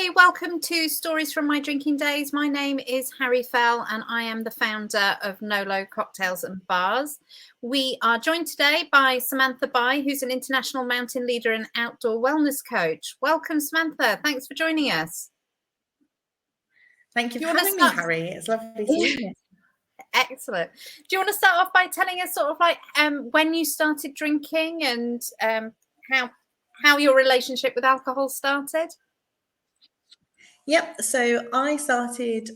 Hi, welcome to Stories from My Drinking Days. My name is Harry Fell and I am the founder of Nolo Cocktails and Bars. We are joined today by Samantha Bye, who's an international mountain leader and outdoor wellness coach. Welcome, Samantha. Thanks for joining us. Thank you for having me, Harry. It's lovely to see you. Excellent. Do you want to start off by telling us sort of like when you started drinking and how your relationship with alcohol started? Yep. So I started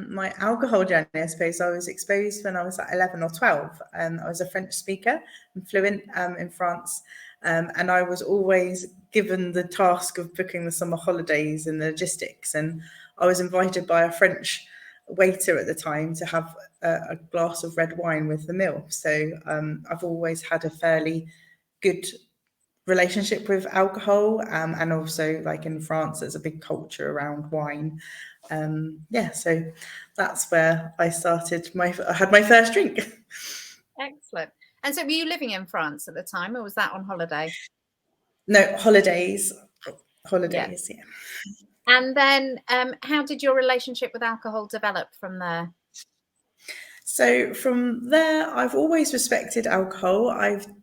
my alcohol journey, I suppose. I was exposed when I was like 11 or 12. I was a French speaker and fluent in France. And I was always given the task of booking the summer holidays and the logistics. And I was invited by a French waiter at the time to have a glass of red wine with the meal. So I've always had a fairly good relationship with alcohol, and also like in France there's a big culture around wine. So that's where I had my first drink. Excellent. And so were you living in France at the time, or was that on holiday? No, holidays, yeah. And then how did your relationship with alcohol develop from there? So from there, I've always respected alcohol.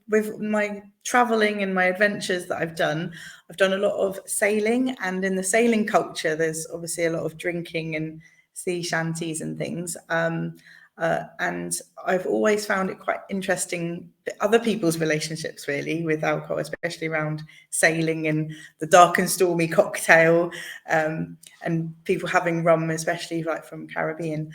With my traveling and my adventures that I've done a lot of sailing, and in the sailing culture, there's obviously a lot of drinking and sea shanties and things. And I've always found it quite interesting, other people's relationships really with alcohol, especially around sailing and the dark and stormy cocktail, and people having rum, especially like from Caribbean.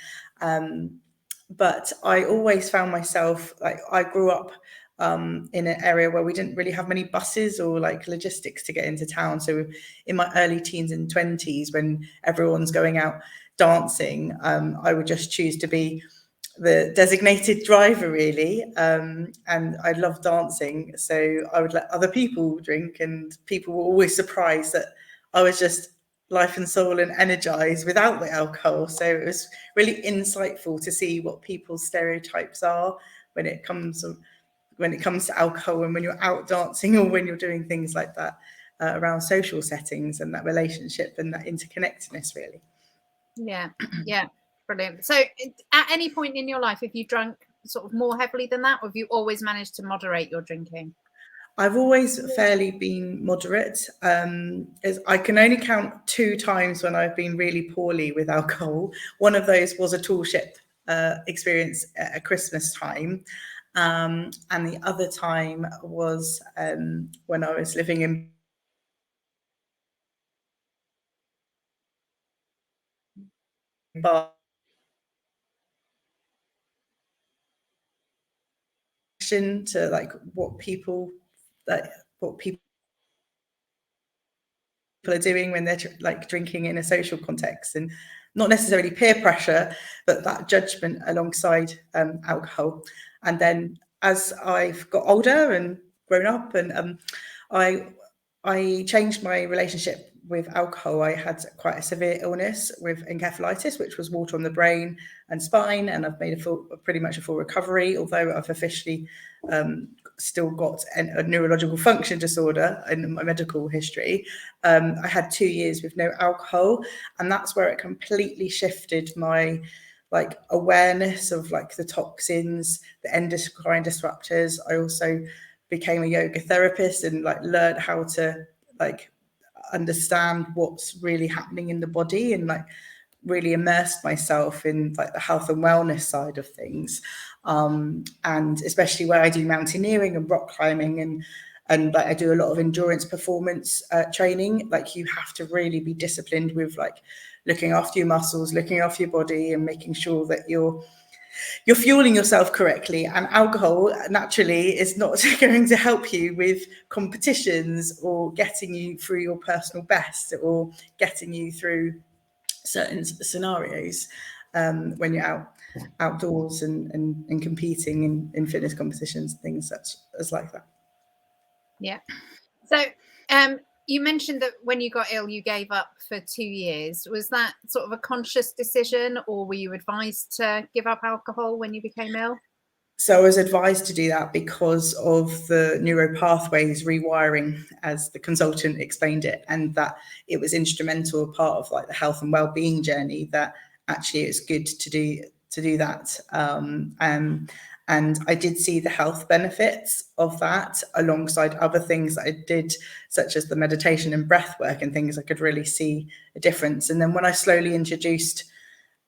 But I always found myself, like, I grew up in an area where we didn't really have many buses or like logistics to get into town. So in my early teens and 20s, when everyone's going out dancing, I would just choose to be the designated driver really, and I love dancing, so I would let other people drink, and people were always surprised that I was just life and soul and energized without the alcohol. So it was really insightful to see what people's stereotypes are when it comes to alcohol, and when you're out dancing or when you're doing things like that around social settings, and that relationship and that interconnectedness really. Yeah Brilliant. So at any point in your life, have you drunk sort of more heavily than that, or have you always managed to moderate your drinking? I've always fairly been moderate. I can only count 2 times when I've been really poorly with alcohol. One of those was a tall ship experience at Christmas time. And the other time was when I was living in Bar to like what people are doing when they're like drinking in a social context, and not necessarily peer pressure, but that judgment alongside alcohol. And then as I've got older and grown up, and I changed my relationship with alcohol. I had quite a severe illness with encephalitis, which was water on the brain and spine, and I've made pretty much a full recovery, although I've officially still got a neurological function disorder in my medical history. I had 2 years with no alcohol, and that's where it completely shifted my like awareness of like the toxins, the endocrine disruptors. I also became a yoga therapist and like learned how to like understand what's really happening in the body, and like really immersed myself in like the health and wellness side of things, and especially where I do mountaineering and rock climbing, and like I do a lot of endurance performance training. Like you have to really be disciplined with like looking after your muscles, looking after your body, and making sure that you're fueling yourself correctly. And alcohol naturally is not going to help you with competitions or getting you through your personal best or getting you through certain scenarios when you're outdoors and competing in fitness competitions, things such as like that. Yeah. So you mentioned that when you got ill, you gave up for 2 years. Was that sort of a conscious decision, or were you advised to give up alcohol when you became ill? So I was advised to do that because of the neuro pathways rewiring, as the consultant explained it, and that it was instrumental part of like the health and well-being journey, that actually it's good to do that. And I did see the health benefits of that alongside other things that I did, such as the meditation and breath work and things. I could really see a difference. And then when I slowly introduced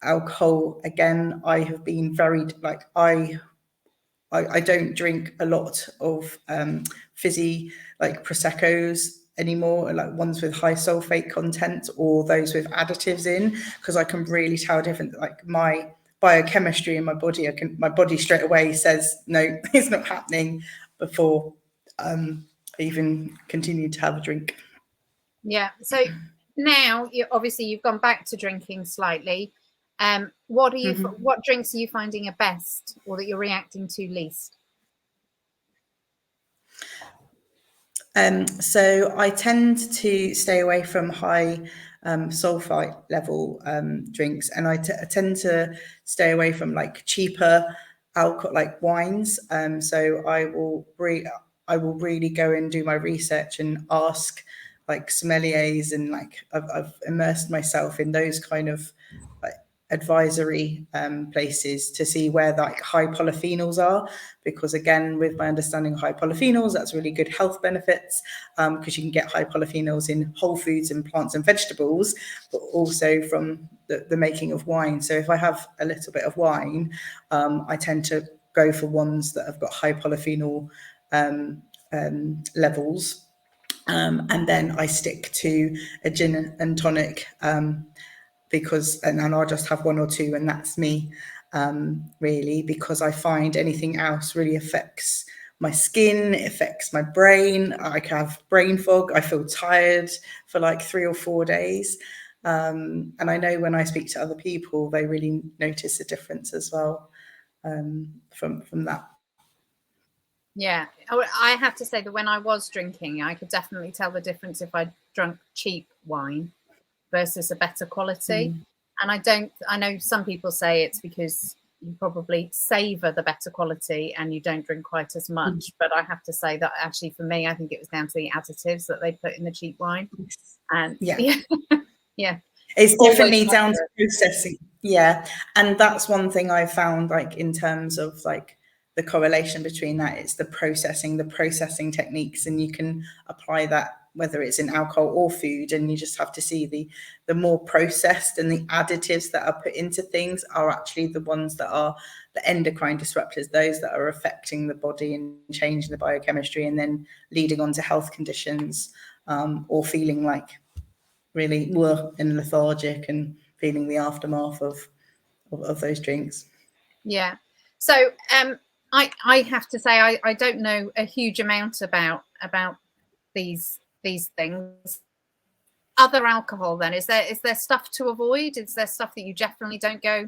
alcohol again, I have been very like, I don't drink a lot of fizzy like Prosecco's anymore, like ones with high sulfate content or those with additives in, because I can really tell different, like my biochemistry in my body, my body straight away says, no, it's not happening, before I even continue to have a drink. Yeah. So now obviously you've gone back to drinking slightly. What drinks are you finding are best, or that you're reacting to least? So I tend to stay away from high sulfite level drinks, and I tend to stay away from like cheaper alcohol, like wines. So I will really go and do my research and ask like sommeliers, and like I've immersed myself in those kind of like advisory places to see where like high polyphenols are, because again, with my understanding of high polyphenols, that's really good health benefits, because you can get high polyphenols in whole foods and plants and vegetables, but also from the making of wine. So if I have a little bit of wine, I tend to go for ones that have got high polyphenol levels, and then I stick to a gin and tonic, because, and I'll just have one or two, and that's me, really, because I find anything else really affects my skin, it affects my brain. I can have brain fog. I feel tired for like 3 or 4 days. And I know when I speak to other people, they really notice a difference as well, from that. Yeah, I have to say that when I was drinking, I could definitely tell the difference if I drank cheap wine versus a better quality. And I know some people say it's because you probably savor the better quality and you don't drink quite as much. But I have to say that actually for me, I think it was down to the additives that they put in the cheap wine. And yeah. It's definitely down to processing. Yeah. And that's one thing I found, like in terms of like the correlation between that, it's the processing techniques, and you can apply that whether it's in alcohol or food, and you just have to see the more processed and the additives that are put into things are actually the ones that are the endocrine disruptors, those that are affecting the body and changing the biochemistry, and then leading on to health conditions, or feeling like really and lethargic and feeling the aftermath of those drinks. Yeah. So I have to say I don't know a huge amount about these things. Other alcohol then, is there stuff to avoid? Is there stuff that you definitely don't go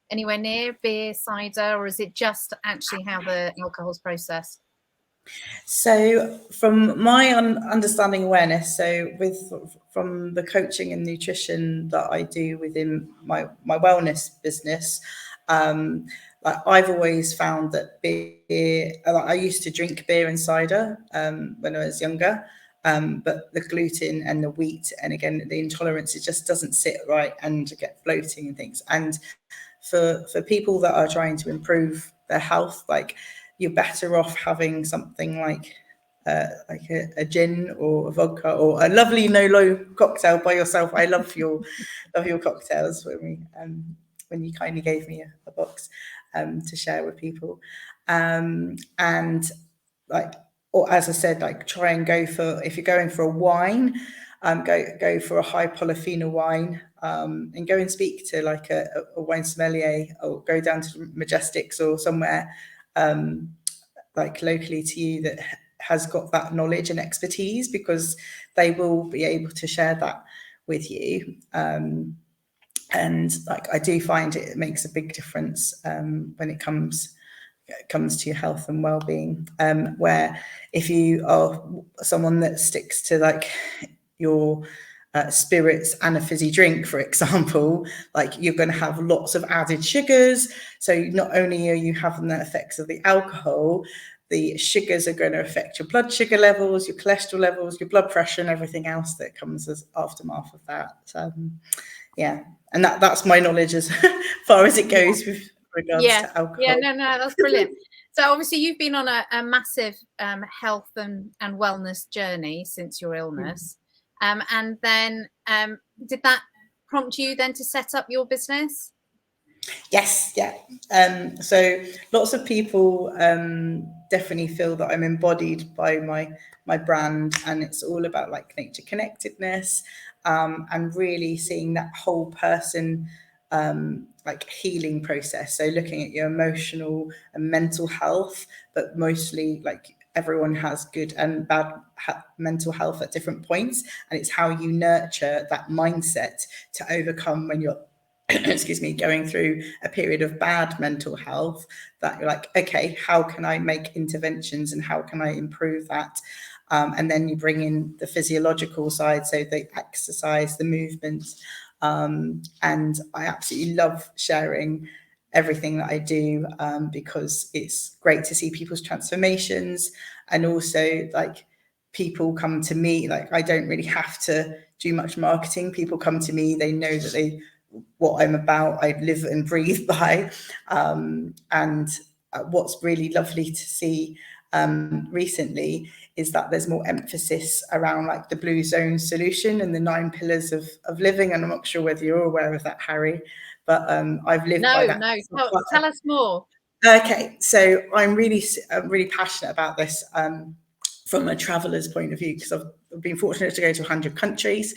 anywhere near, beer, cider, or is it just actually how the alcohol's processed? So from my understanding awareness, so from the coaching and nutrition that I do within my wellness business, like I've always found that beer, like I used to drink beer and cider when I was younger, but the gluten and the wheat, and again the intolerance, it just doesn't sit right, and get bloating and things. And for people that are trying to improve their health, like you're better off having something like a gin or a vodka or a lovely no-low cocktail by yourself. I love your cocktails when you kindly gave me a box to share with people, and like, or as I said, like try and go for, if you're going for a wine, go for a high polyphenol wine, and go and speak to like a wine sommelier, or go down to Majestics or somewhere like locally to you that has got that knowledge and expertise, because they will be able to share that with you. And like I do find it makes a big difference when it comes to your health and well-being, where if you are someone that sticks to like your spirits and a fizzy drink, for example, like you're going to have lots of added sugars. So not only are you having the effects of the alcohol, the sugars are going to affect your blood sugar levels, your cholesterol levels, your blood pressure, and everything else that comes as aftermath of that. So, yeah, and that's my knowledge as far as it goes with regards to alcohol. Yeah, no, that's brilliant. So obviously you've been on a massive health and wellness journey since your illness. And then did that prompt you then to set up your business? Yes, yeah. So lots of people definitely feel that I'm embodied by my brand, and it's all about like nature connectedness, and really seeing that whole person like healing process. So looking at your emotional and mental health, but mostly like everyone has good and bad mental health at different points, and it's how you nurture that mindset to overcome when you're excuse me, going through a period of bad mental health, that you're like, okay, how can I make interventions and how can I improve that? And then you bring in the physiological side, so the exercise, the movement. And I absolutely love sharing everything that I do, because it's great to see people's transformations, and also like people come to me, like I don't really have to do much marketing. People come to me, they know that what I'm about, I live and breathe by. And what's really lovely to see recently is that there's more emphasis around like the blue zone solution and the 9 pillars of living. And I'm not sure whether you're aware of that, Harry, but I've lived by that. No, tell us more. Okay, so I'm really passionate about this from a traveler's point of view, because I've been fortunate to go to 100 countries.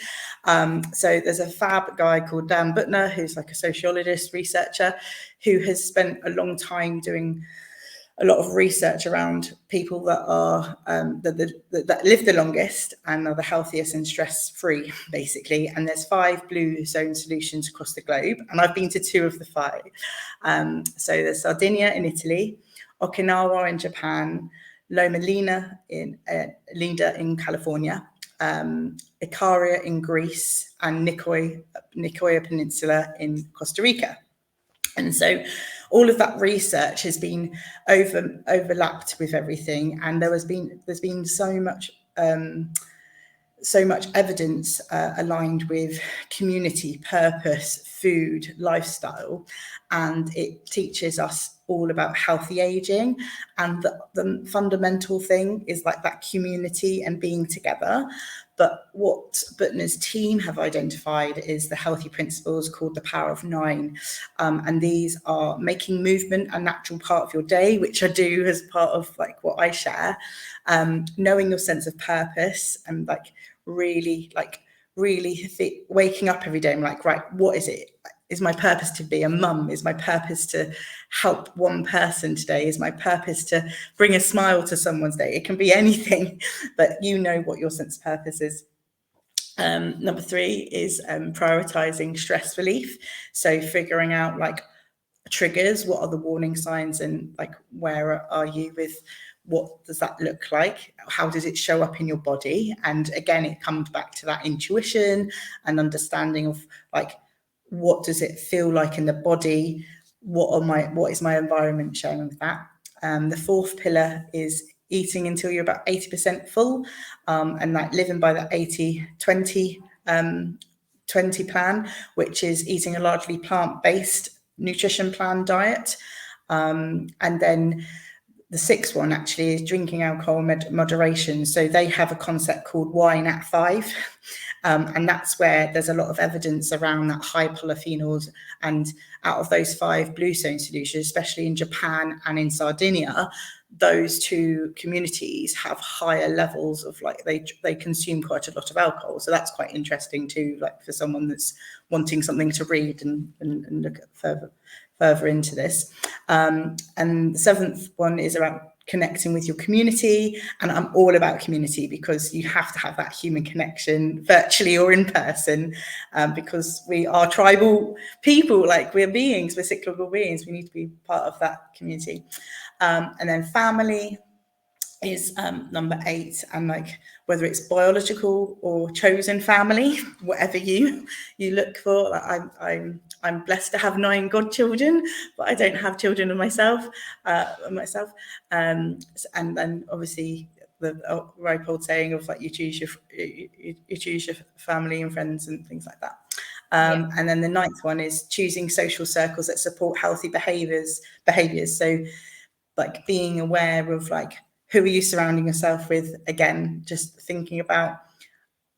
So there's a fab guy called Dan Buttner, who's like a sociologist, researcher, who has spent a long time doing a lot of research around people that are that live the longest and are the healthiest and stress-free, basically. And there's 5 blue zone solutions across the globe, and I've been to 2 of the 5. So there's Sardinia in Italy, Okinawa in Japan, Loma Linda in California, Ikaria in Greece, and Nicoya Peninsula in Costa Rica. And so all of that research has been overlapped with everything, and there's been so much evidence aligned with community, purpose, food, lifestyle, and it teaches us all about healthy aging. And the fundamental thing is like that community and being together. But what Buttner's team have identified is the healthy principles called the power of 9. And these are making movement a natural part of your day, which I do as part of like what I share, knowing your sense of purpose, and like really waking up every day and like, right, what is it? Is my purpose to be a mum? Is my purpose to help one person today? Is my purpose to bring a smile to someone's day? It can be anything, but you know what your sense of purpose is. Number 3 is prioritizing stress relief. So figuring out like triggers, what are the warning signs, and like where are you with what does that look like? How does it show up in your body? And again, it comes back to that intuition and understanding of like, what does it feel like in the body? What is my environment showing with that? The 4th pillar is eating until you're about 80% full, and like living by that 80-20 20 plan, which is eating a largely plant-based nutrition plan diet. And then the 6th one actually is drinking alcohol moderation. So they have a concept called wine at 5. And that's where there's a lot of evidence around that high polyphenols. And out of those 5 blue zone solutions, especially in Japan and in Sardinia, those 2 communities have higher levels of like they consume quite a lot of alcohol. So that's quite interesting too, like for someone that's wanting something to read and look at further into this. And the 7th one is around connecting with your community, and I'm all about community because you have to have that human connection virtually or in person, because we are tribal people, like we're cyclical beings, we need to be part of that community. And then family, is number 8, and like whether it's biological or chosen family, whatever you look for. Like I'm blessed to have 9 godchildren, but I don't have children of myself. And then obviously the ripe old saying of like you choose your family and friends and things like that. And then the 9th one is choosing social circles that support healthy behaviors. So like being aware of like who are you surrounding yourself with? Again, just thinking about,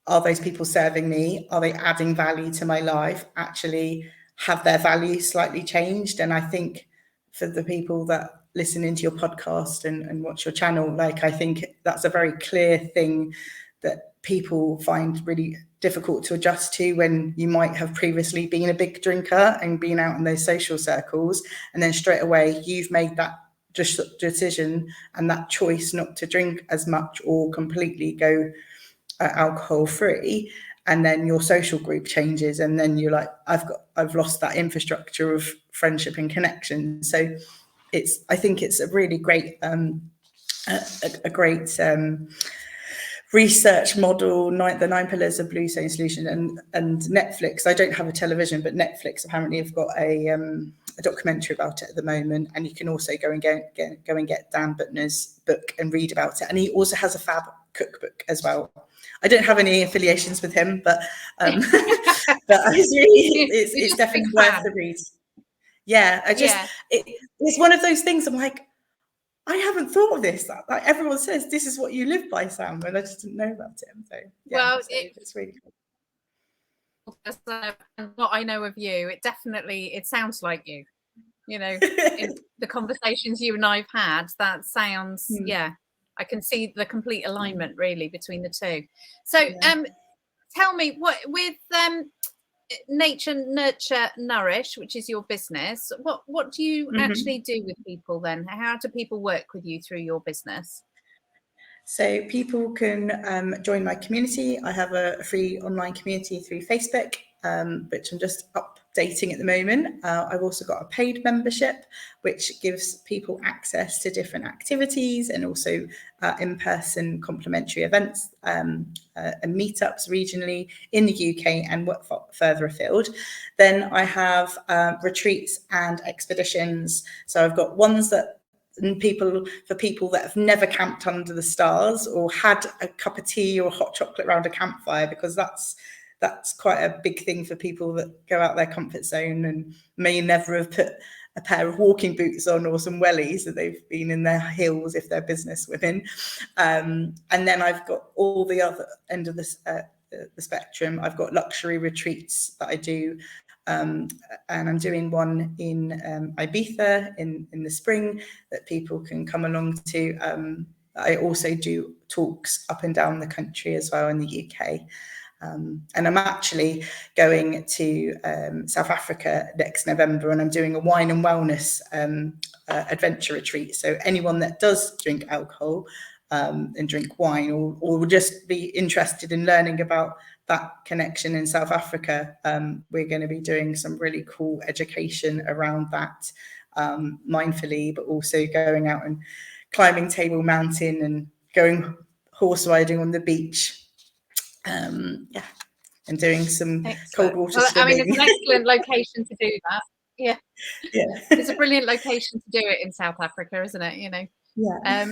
are those people serving me? Are they adding value to my life? Actually, have their values slightly changed? And I think for the people that listen into your podcast and watch your channel, like I think that's a very clear thing that people find really difficult to adjust to when you might have previously been a big drinker and been out in those social circles, and then straight away you've made that decision and that choice not to drink as much or completely go alcohol free, and then your social group changes, and then you're like, I've lost that infrastructure of friendship and connection. So I think it's a really great research model, the 9 pillars of Blue Zone Solution, and Netflix. I don't have a television, but Netflix apparently have got a documentary about it at the moment, and you can also go and get Dan Buttner's book and read about it. And he also has a fab cookbook as well. I don't have any affiliations with him, but it's definitely worth the read. Yeah, it's one of those things. I'm like, I haven't thought of this. Like everyone says, this is what you live by, Sam, and I just didn't know about it. So yeah, well, it's really cool. And what I know of you, it sounds like you. You know, in the conversations you and I've had, that sounds I can see the complete alignment really between the two. So tell me, what with Nature Nurture Nourish, which is your business, what do you actually do with people then? How do people work with you through your business? So people can join my community. I have a free online community through Facebook, which I'm just updating at the moment. I've also got a paid membership, which gives people access to different activities and also in-person complimentary events and meetups regionally in the UK and further afield. Then I have retreats and expeditions. So I've got ones that for people that have never camped under the stars or had a cup of tea or hot chocolate around a campfire, because that's quite a big thing for people that go out their comfort zone and may never have put a pair of walking boots on or some wellies, that they've been in their heels if they're business women. And then I've got all the other end of the spectrum. I've got luxury retreats that I do. And I'm doing one in Ibiza in the spring that people can come along to. I also do talks up and down the country as well in the UK. And I'm actually going to South Africa next November, and I'm doing a wine and wellness adventure retreat. So anyone that does drink alcohol and drink wine, or will just be interested in learning about that connection in South Africa, we're going to be doing some really cool education around that, mindfully, but also going out and climbing Table Mountain and going horse riding on the beach. And doing some cold water swimming. I mean, it's an excellent location to do that. Yeah. It's a brilliant location to do it in South Africa, isn't it? You know. Yeah.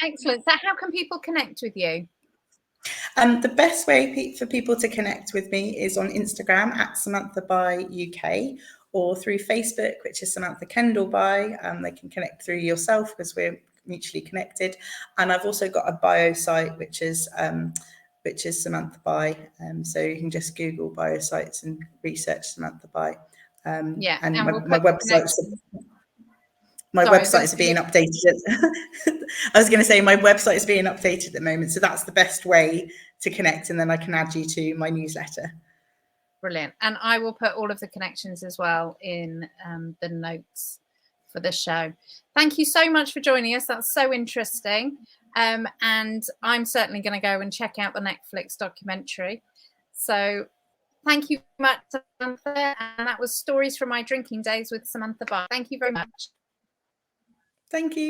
Excellent. So how can people connect with you? The best way for people to connect with me is on Instagram at Samantha Bye UK, or through Facebook, which is Samantha Kendall Bye. They can connect through yourself because we're mutually connected. And I've also got a bio site, which is Samantha Bye. So you can just Google bio sites and research Samantha Bye. And my website's being updated. I was going to say my website is being updated at the moment, so that's the best way to connect, and then I can add you to my newsletter. Brilliant. And I will put all of the connections as well in the notes for the show. Thank you so much for joining us. That's so interesting. And I'm certainly going to go and check out the Netflix documentary. So thank you much, Samantha. And that was Stories from My Drinking Days with Samantha Bye. Thank you very much. Thank you.